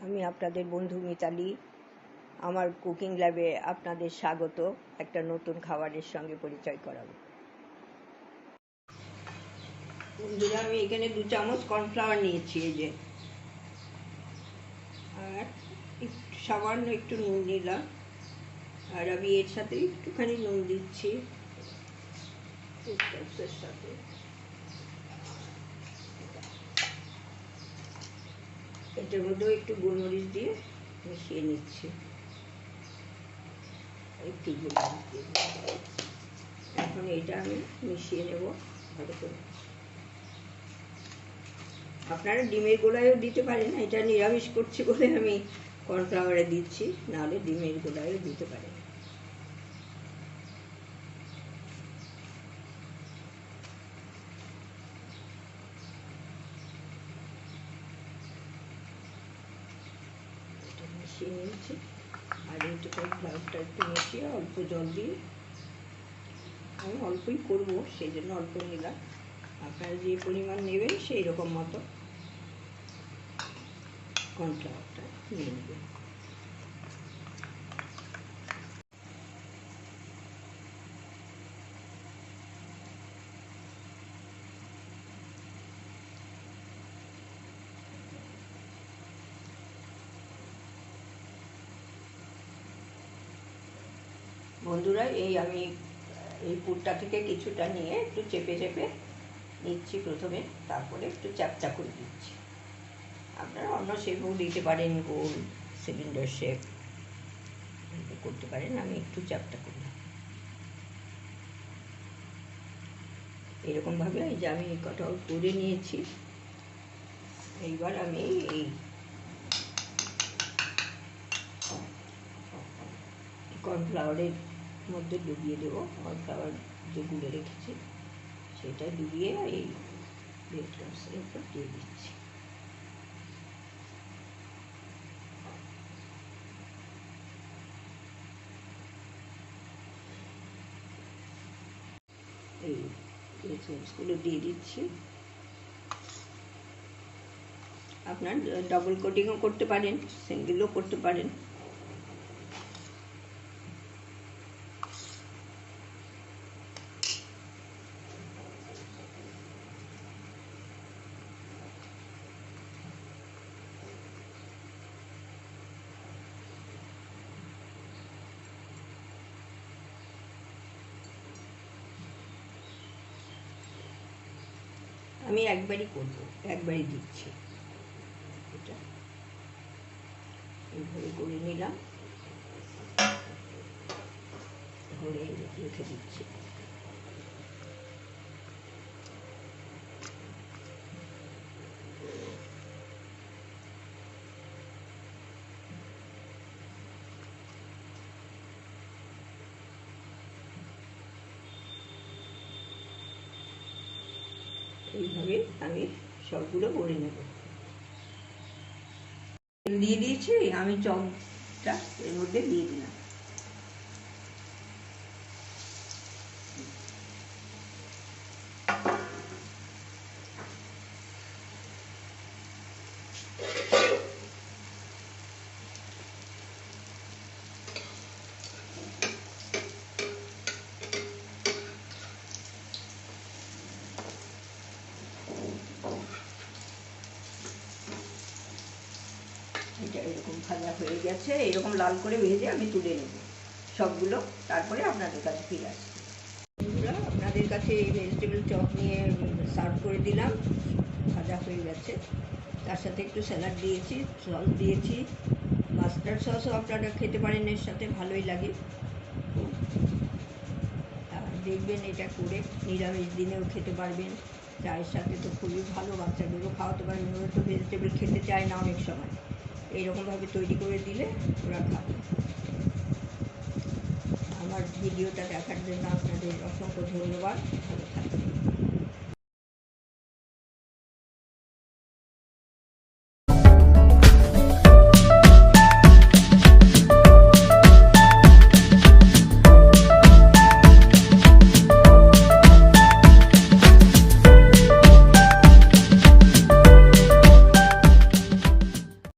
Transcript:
আমি আপনাদের বন্ধু মিতালি। আমার কুকিং ল্যাবে আপনাদের স্বাগত। একটা নতুন খাবারের সঙ্গে পরিচয় করাবো। বন্ধুরা, আমি এখানে 2 চামচ কর্নফ্লাওয়ার নিয়েছি, এই যে, আর সামান্য একটু নুন নিলাম। আর আমি এর সাথে একটুখানি নুন দিচ্ছি সাথে। এটার মধ্যেও একটু গোলমরিচ দিয়ে মিশিয়ে নিচ্ছি। একটু গোলমরিচ দিয়ে এখন এটা আমি মিশিয়ে নেব ভালো করে। আপনারা ডিমের গোলায়ও দিতে পারেন, এটা নিরামিষ করছি বলে আমি কর্নফ্লাওয়ারে দিচ্ছি, নাহলে ডিমের গোলায়ও দিতে পারেন। এটা মিশিয়ে নিয়েছি, আর এইটুকু ফ্লাওয়ারটা একটু মিশিয়ে অল্প জল দিয়ে, আমি অল্পই করবো সেই জন্য অল্প নিলাম। আপনারা যে পরিমাণ নেবেন সেই রকম মতো কর্নফ্লাওয়ারটা নিয়ে নেবেন। বন্ধুরা, আমি এই পুরটা থেকে কিছুটা নিয়ে একটু চেপে চেপে নিচ্ছি প্রথমে, তারপরে একটু চ্যাপটা করে দিচ্ছি। আপনারা অন্য শেপও দিতে পারেন, গোল সিলিন্ডার শেপ করতে পারেন। আমি একটু চ্যাপটা করলাম এরকমভাবে। এই যে আমি এই কটাও করে নিয়েছি। এইবার আমি এই কর্নফ্লাওয়ারের মধ্যে ডুবিয়ে দেবো। কর্নফ্লাওয়ার যে গুলে রেখেছি সেটা ডুবিয়ে এই ব্রেড ক্রাম্বসের উপর দিয়ে দিচ্ছি। এই ব্রেড ক্রাম্বসগুলো দিয়ে দিচ্ছি। আপনার ডাবল কোটিংও করতে পারেন, সিঙ্গেলও করতে পারেন। আমি একবারই করব, একবারই দিচ্ছি। এটা এইভাবে করে নিলাম, ধরে রেখে দিচ্ছি। এইভাবে আমি সবগুলো করে নেব। দিয়ে দিয়েছি, আমি চপটা এর মধ্যে দিয়ে দিলাম। এটা এরকম ভাজা হয়ে গেছে, এরকম লাল করে ভেজে আমি তুলে নেব সবগুলো, তারপরে আপনাদের কাছে ফিরে আসছি। বন্ধুরা, আপনাদের কাছে এই ভেজিটেবল চপ নিয়ে সার্ভ করে দিলাম। ভাজা হয়ে গেছে, তার সাথে একটু স্যালাড দিয়েছি, সস দিয়েছি, মাস্টার্ড সসও আপনারা খেতে পারেন, এর সাথে ভালোই লাগে। দেখবেন এটা করে, নিরামিষ দিনেও খেতে পারবেন, চায়ের সাথে তো খুবই ভালো। বাচ্চাদেরও খাওয়াতে পারবেন, ওরা তো ভেজিটেবল খেতে চায় না অনেক সময়। এইরকমভাবে তৈরি করে দিলে ওরা খাবে। আমার ভিডিওটা দেখার জন্য আপনাদের অসংখ্য ধন্যবাদ।